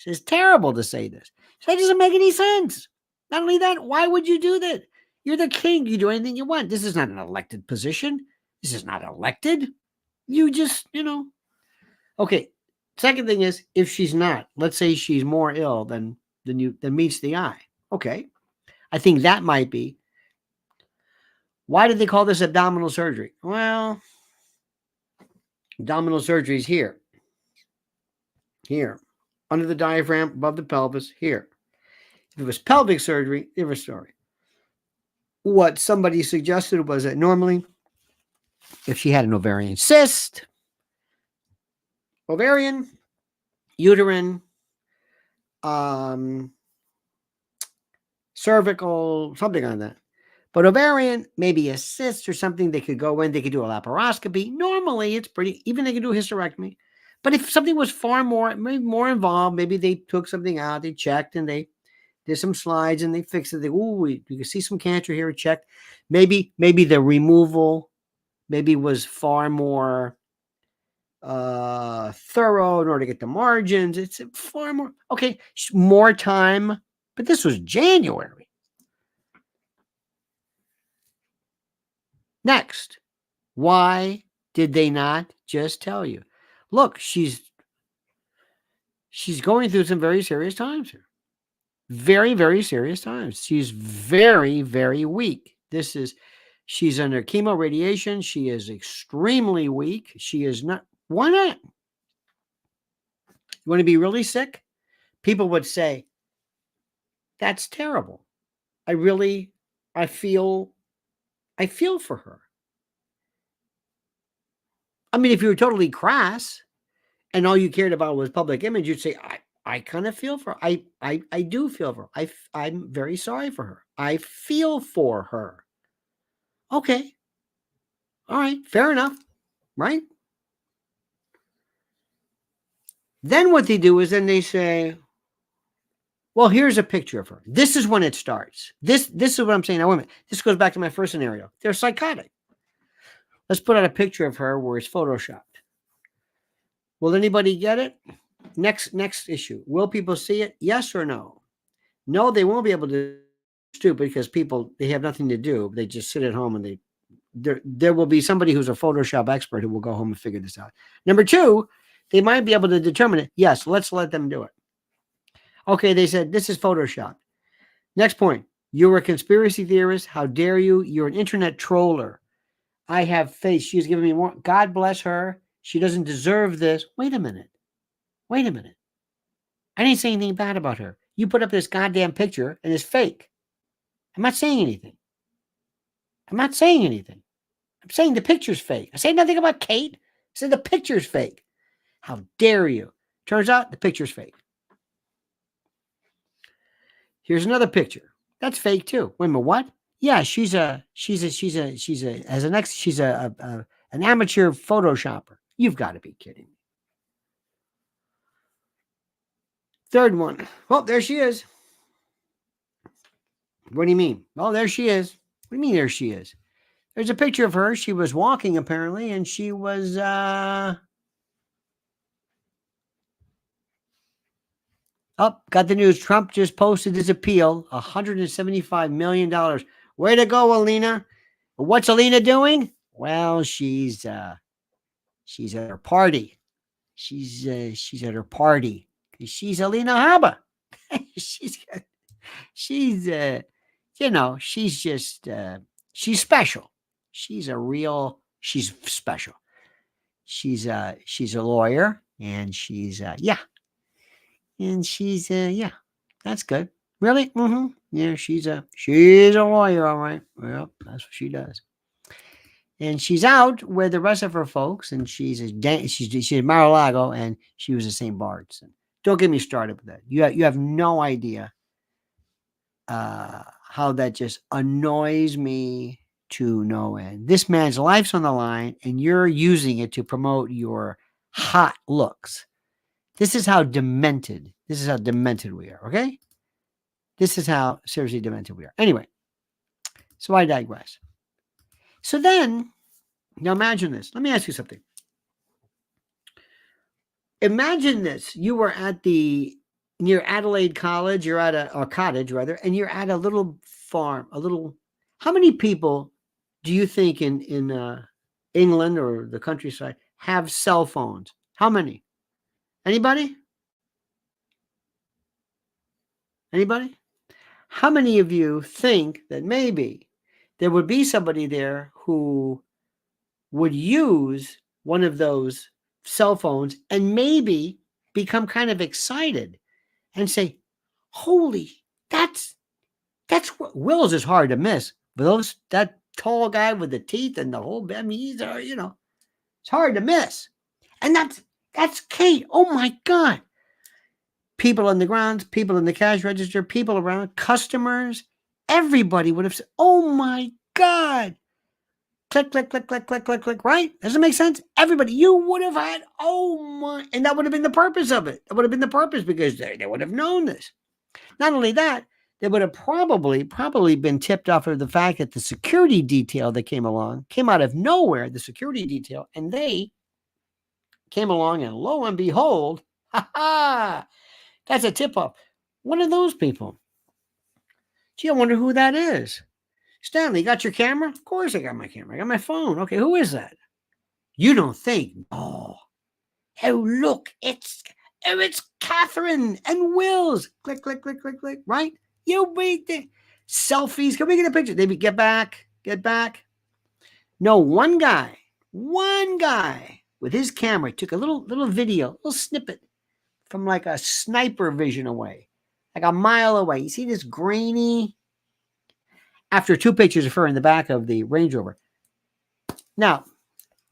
It's terrible to say this. So that doesn't make any sense. Not only that, why would you do that? You're the king. You do anything you want. This is not an elected position. This is not elected. You just, Okay. Second thing is, if she's not, let's say she's more ill than meets the eye. Okay. I think that might be. Why did they call this abdominal surgery? Well, abdominal surgery is here. Here. Under the diaphragm, above the pelvis, here. If it was pelvic surgery, different story. What somebody suggested was that normally, if she had an ovarian cyst, ovarian, uterine, cervical, something like that. But ovarian, maybe a cyst or something, they could go in, they could do a laparoscopy. Normally, it's pretty, even they could do a hysterectomy. But if something was maybe more involved, maybe they took something out, they checked, and they did some slides, and they fixed it. You can see some cancer here, checked. Maybe the removal was far more thorough in order to get the margins. It's far more, okay, more time. But this was January. Next, why did they not just tell you? Look, she's going through some very serious times here. Very, very serious times. She's very, very weak. She's under chemo radiation. She is extremely weak. She is not. Why not? You want to be really sick? People would say, that's terrible. I feel for her. I mean, if you were totally crass and all you cared about was public image, you'd say, I kind of feel for her. I do feel for her. I'm very sorry for her. I feel for her. Okay. All right. Fair enough. Right? Then what they do is then they say, well, here's a picture of her. This is when it starts. This is what I'm saying. Now, wait a minute. This goes back to my first scenario. They're psychotic. Let's put out a picture of her where it's photoshopped. Will anybody get it? Next issue. Will people see it? Yes or no? No, they won't be able to stupid because people, they have nothing to do. They just sit at home and there will be somebody who's a Photoshop expert who will go home and figure this out. Number two, they might be able to determine it. Yes, let's let them do it. Okay, they said this is Photoshop. Next point. You're a conspiracy theorist. How dare you? You're an internet troller. I have faith. She's giving me more. God bless her. She doesn't deserve this. Wait a minute. Wait a minute. I didn't say anything bad about her. You put up this goddamn picture and it's fake. I'm not saying anything. I'm not saying anything. I'm saying the picture's fake. I say nothing about Kate. I said the picture's fake. How dare you? Turns out the picture's fake. Here's another picture. That's fake too. Wait a minute, what? Yeah, she's an amateur photoshopper. You've got to be kidding me. Third one. Oh, there she is. What do you mean? Oh, there she is. What do you mean there she is? There's a picture of her. She was walking apparently, and she was got the news. Trump just posted his appeal, $175 million. Way to go, Alina. What's Alina doing? Well, she's at her party. She's at her party. She's Alina Haba. she's just she's special. She's special. She's a lawyer, and she's and she's yeah, that's good. Really? Mm-hmm. Yeah, she's a lawyer, all right. Well, that's what she does. And she's out with the rest of her folks, and she's at Mar-a-Lago, and she was at St. Bart's. And don't get me started with that. You have no idea how that just annoys me to no end. This man's life's on the line, and you're using it to promote your hot looks. This is how demented we are, okay? This is how seriously demented we are. Anyway, so I digress. So then, now imagine this. Let me ask you something. Imagine this. You were near Adelaide College, you're at a cottage rather, and you're at a little farm, how many people do you think in England or the countryside have cell phones? How many? Anybody? Anybody? How many of you think that maybe there would be somebody there who would use one of those cell phones and maybe become kind of excited and say, holy, that's what Wills is hard to miss. But that tall guy with the teeth and the whole, I mean, he's it's hard to miss. And that's Kate. Oh my God. People on the grounds, people in the cash register, people around, customers, everybody would have said, oh my God. Click, click, click, click, click, click, click, right? Does it make sense? Everybody, you would have had, oh my, and that would have been the purpose of it. That would have been the purpose because they would have known this. Not only that, they would have probably been tipped off of the fact that the security detail that came out of nowhere, the security detail, and they came along and lo and behold, that's a tip-off. One of those people. Gee, I wonder who that is. Stanley, got your camera? Of course I got my camera. I got my phone. Okay, who is that? You don't think. Oh, look, it's Catherine and Wills. Click, click, click, click, click, right? You wait there. Selfies. Can we get a picture? They get back. No, one guy with his camera took a little video, little snippet from like a sniper vision away, like a mile away. You see this grainy, after two pictures of her in the back of the Range Rover. Now,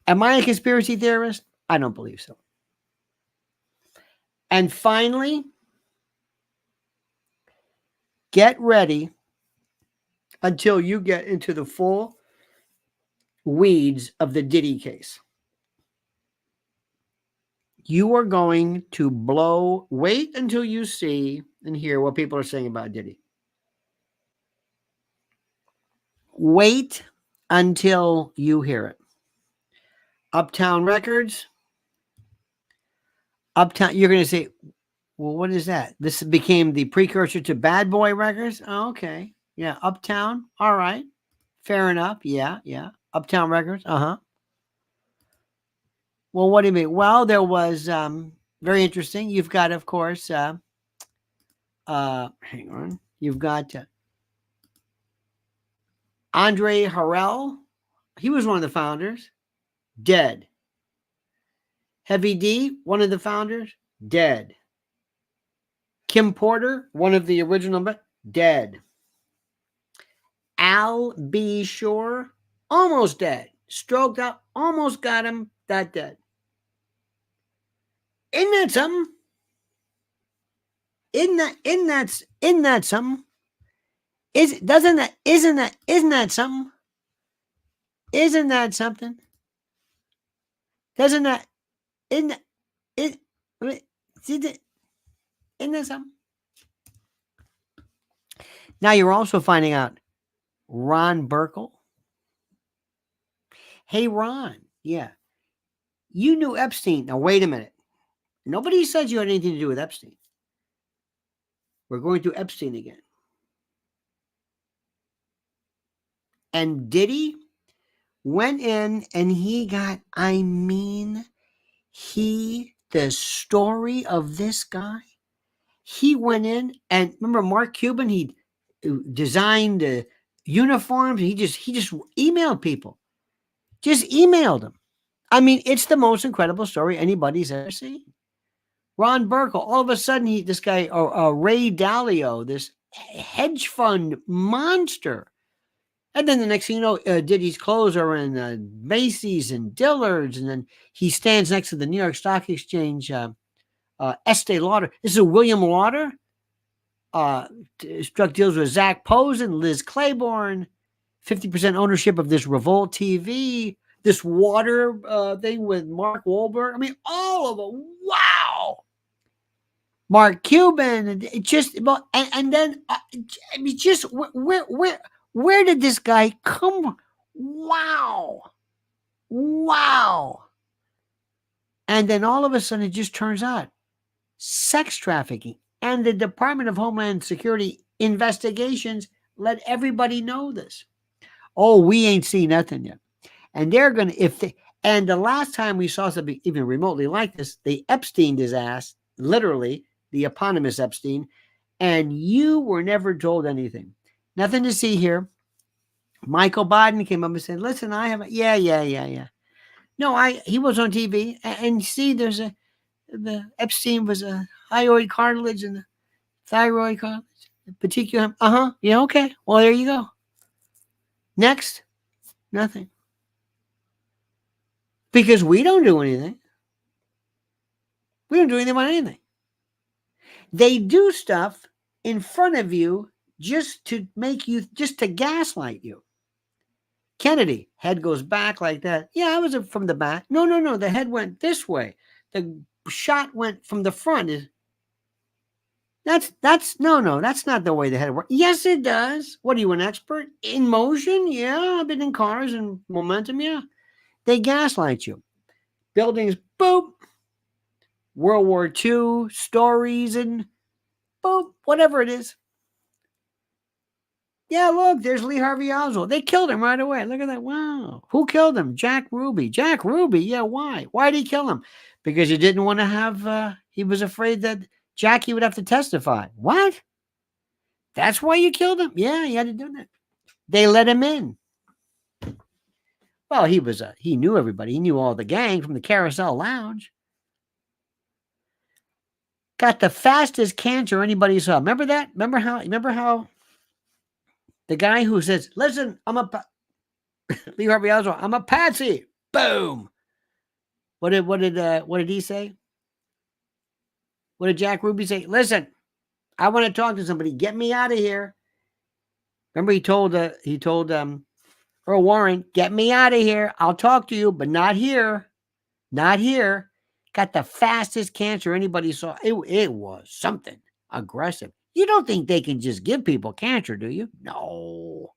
am I a conspiracy theorist? I don't believe so. And finally, get ready until you get into the full weeds of the Diddy case. You are going to blow. Wait until you see and hear what people are saying about Diddy. Wait until you hear it. Uptown Records. You're going to say, well, what is that? This became the precursor to Bad Boy Records? Oh, okay. Yeah, Uptown. All right. Fair enough. Yeah, yeah. Uptown Records. Uh-huh. Well, what do you mean? Well, there was very interesting. You've got, of course, hang on. You've got Andre Harrell. He was one of the founders. Dead. Heavy D, one of the founders. Dead. Kim Porter, one of the original, dead. Al B. Shore, almost dead. Stroked out, almost got him, that dead. Isn't that something? Isn't that something? Isn't that something? Isn't that something? Doesn't that isn't that, it, isn't that something? Now you're also finding out Ron Burkle. Hey Ron, yeah. You knew Epstein. Now wait a minute. Nobody said you had anything to do with Epstein. We're going to Epstein again. And Diddy went in and he got, the story of this guy, he went in and remember Mark Cuban, he designed uniforms. He just emailed people, just emailed them. I mean, it's the most incredible story anybody's ever seen. Ron Burkle, all of a sudden, this guy, Ray Dalio, this hedge fund monster. And then the next thing you know, Diddy's clothes are in Macy's and Dillard's. And then he stands next to the New York Stock Exchange, Estee Lauder. This is a William Lauder. Struck deals with Zach Posen, Liz Claiborne, 50% ownership of this Revolt TV, this water thing with Mark Wahlberg. I mean, all of them. Wow. Mark Cuban, it just and then I mean, just where did this guy come? Wow. And then all of a sudden, it just turns out sex trafficking and the Department of Homeland Security investigations let everybody know this. Oh, we ain't seen nothing yet, and they're gonna and the last time we saw something even remotely like this, they Epsteined his ass literally. The eponymous Epstein, and you were never told anything. Nothing to see here. Michael Biden came up and said, listen, I have yeah. No, he was on TV, and see, the Epstein was a hyoid cartilage and the thyroid cartilage, particular, yeah, okay. Well, there you go. Next, nothing. Because we don't do anything. We don't do anything about anything. They do stuff in front of you just to gaslight you. Kennedy, head goes back like that. Yeah, I was from the back. No. The head went this way. The shot went from the front. That's not the way the head works. Yes, it does. What are you, an expert in motion? Yeah, I've been in cars and momentum. Yeah, they gaslight you. Buildings, boop. World War II stories and boop, whatever it is. Yeah, look, there's Lee Harvey Oswald. They killed him right away. Look at that. Wow. Who killed him? Jack Ruby. Jack Ruby. Yeah, why? Why did he kill him? Because he didn't want to have, he was afraid that Jackie would have to testify. What? That's why you killed him? Yeah, he had to do that. They let him in. Well, he knew everybody. He knew all the gang from the Carousel Lounge. Got the fastest cancer anybody saw. Remember that? Remember how the guy who says, listen, Lee Harvey Oswald, I'm a patsy. Boom. What did he say? What did Jack Ruby say? Listen, I want to talk to somebody. Get me out of here. Remember he told Earl Warren, get me out of here. I'll talk to you, but not here. Not here. Got the fastest cancer anybody saw. It was something aggressive. You don't think they can just give people cancer, do you? No.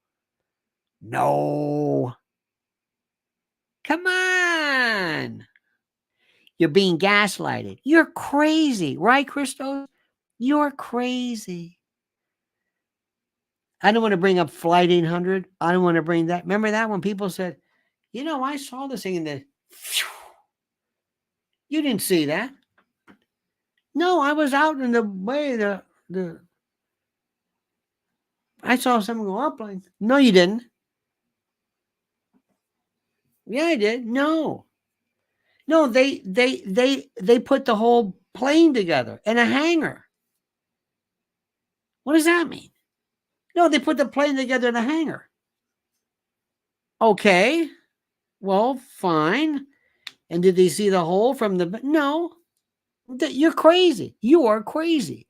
Come on. You're being gaslighted. You're crazy, right, Christos? You're crazy. I don't want to bring up Flight 800. I don't want to bring that. Remember that when people said, I saw this thing in the. You didn't see that. No, I was out in the way. I saw something go up. Like, no, you didn't. Yeah, I did. No, they put the whole plane together in a hangar. What does that mean? No, they put the plane together in a hangar. Okay, well, fine. And did they see the hole from the? No, you're crazy. You are crazy.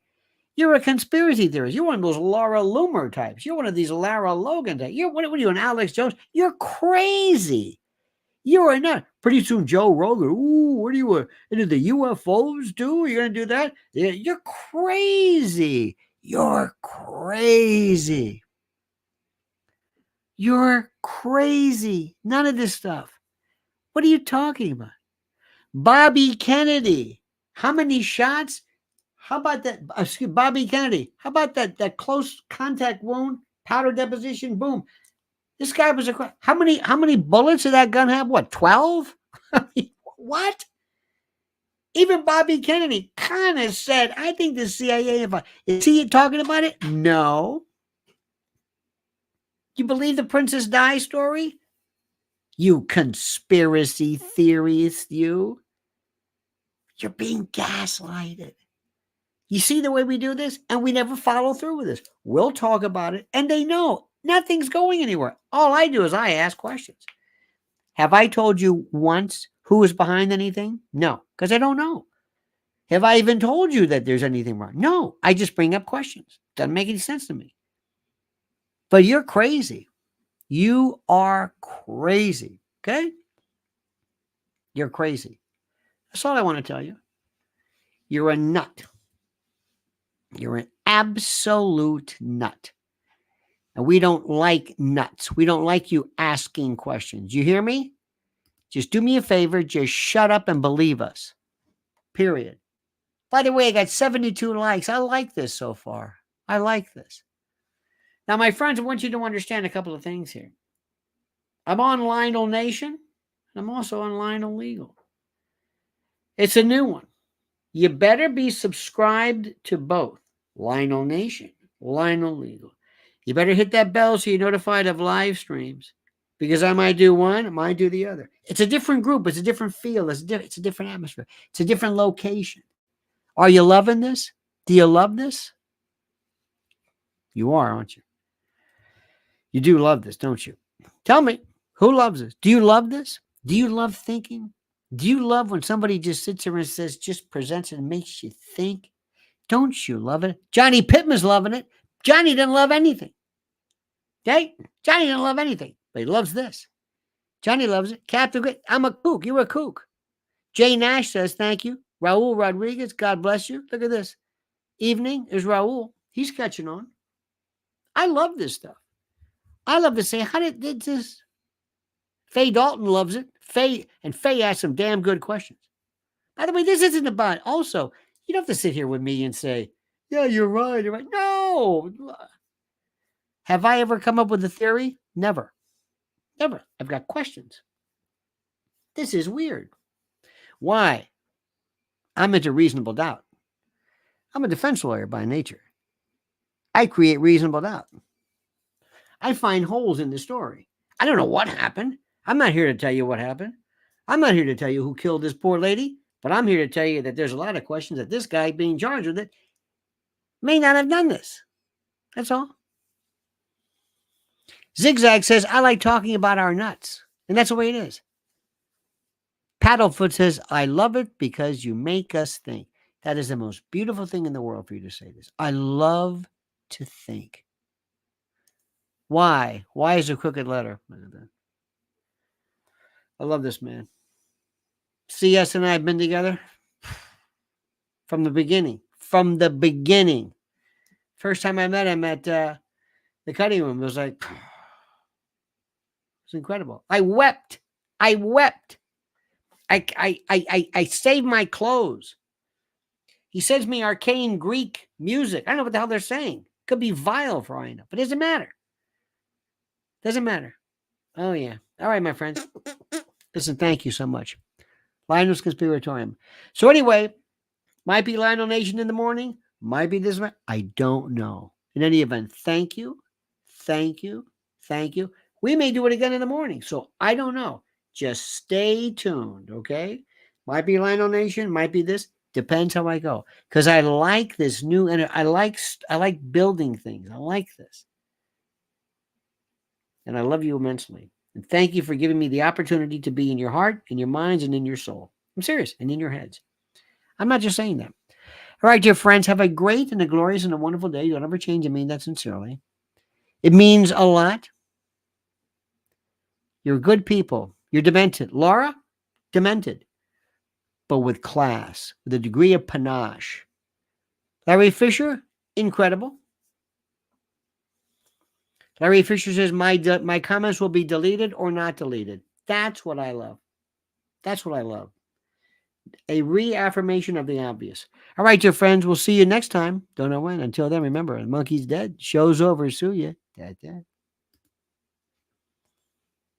You're a conspiracy theorist. You're one of those Laura Loomer types. You're one of these Lara Logan types. What are you, an Alex Jones? You're crazy. You are not. Pretty soon, Joe Rogan. Ooh, what are you into the UFOs too? You're gonna do that? Yeah, you're crazy. You're crazy. You're crazy. None of this stuff. What are you talking about? Bobby Kennedy. How many shots? How about that? Bobby Kennedy. How about that close contact wound, powder deposition? Boom. This guy was a. How many bullets did that gun have? What, 12? What? Even Bobby Kennedy kind of said, "I think the CIA." Is he talking about it? No. You believe the Princess Di story? You conspiracy theorist, you. You're being gaslighted. You see the way we do this? And we never follow through with this. We'll talk about it, and they know nothing's going anywhere. All I do is I ask questions. Have I told you once who is behind anything? No, because I don't know. Have I even told you that there's anything wrong? No, I just bring up questions. Doesn't make any sense to me. But you're crazy. You are crazy. Okay? You're crazy. That's all I want to tell you. You're a nut. You're an absolute nut. And we don't like nuts. We don't like you asking questions. You hear me? Just do me a favor. Just shut up and believe us. Period. By the way, I got 72 likes. I like this so far. I like this. Now, my friends, I want you to understand a couple of things here. I'm on Lionel Nation, and I'm also on Lionel Legal. It's a new one. You better be subscribed to both Lionel Nation, Lionel Legal. You better hit that bell so you're notified of live streams, because I might do one, I might do the other. It's a different group. It's a different feel. It's a different atmosphere. It's a different location. Are you loving this? Do you love this? You are, aren't you? You do love this, don't you? Tell me, who loves this? Do you love this? Do you love thinking? Do you love when somebody just sits there and says, just presents it and makes you think? Don't you love it? Johnny Pittman's loving it. Johnny didn't love anything. Okay? Johnny didn't love anything, but he loves this. Johnny loves it. Captain, I'm a kook. You're a kook. Jay Nash says, thank you. Raul Rodriguez, God bless you. Look at this. Evening is Raul. He's catching on. I love this stuff. I love to say, how did this? Faye Dalton loves it. Faye asks some damn good questions. By the way, this isn't about, also, you don't have to sit here with me and say, yeah, you're right. You're right. No. Have I ever come up with a theory? Never. Never. I've got questions. This is weird. Why? I'm into reasonable doubt. I'm a defense lawyer by nature. I create reasonable doubt. I find holes in the story. I don't know what happened. I'm not here to tell you what happened. I'm not here to tell you who killed this poor lady, but I'm here to tell you that there's a lot of questions that this guy being charged with it may not have done this. That's all. Zigzag says, I like talking about our nuts. And that's the way it is. Paddlefoot says, I love it because you make us think. That is the most beautiful thing in the world for you to say this. I love to think. Why? Why is a crooked letter? I love this man. CS and I have been together from the beginning. From the beginning. First time I met him at the cutting room, it was like, it's incredible. I wept. I saved my clothes. He sends me arcane Greek music. I don't know what the hell they're saying. Could be vile for all I know, but it doesn't matter. Doesn't matter. Oh, yeah. All right, my friends. Listen, thank you so much. Lionel's Conspiratorium. So anyway, might be Lionel Nation in the morning. Might be this one. I don't know. In any event, thank you. Thank you. Thank you. We may do it again in the morning. So I don't know. Just stay tuned, okay? Might be Lionel Nation. Might be this. Depends how I go. Because I like this new, and I like building things. I like this. And I love you immensely. And thank you for giving me the opportunity to be in your heart, in your minds, and in your soul. I'm serious, and in your heads. I'm not just saying that. All right, dear friends, have a great and a glorious and a wonderful day. Don't ever change. I mean that sincerely. It means a lot. You're good people. You're demented. Laura, demented, but with class, with a degree of panache. Larry Fisher, incredible. Larry Fisher says, my comments will be deleted or not deleted. That's what I love. That's what I love. A reaffirmation of the obvious. All right, dear friends, we'll see you next time. Don't know when. Until then, remember, the monkey's dead. Show's over. Sue ya. Da, da.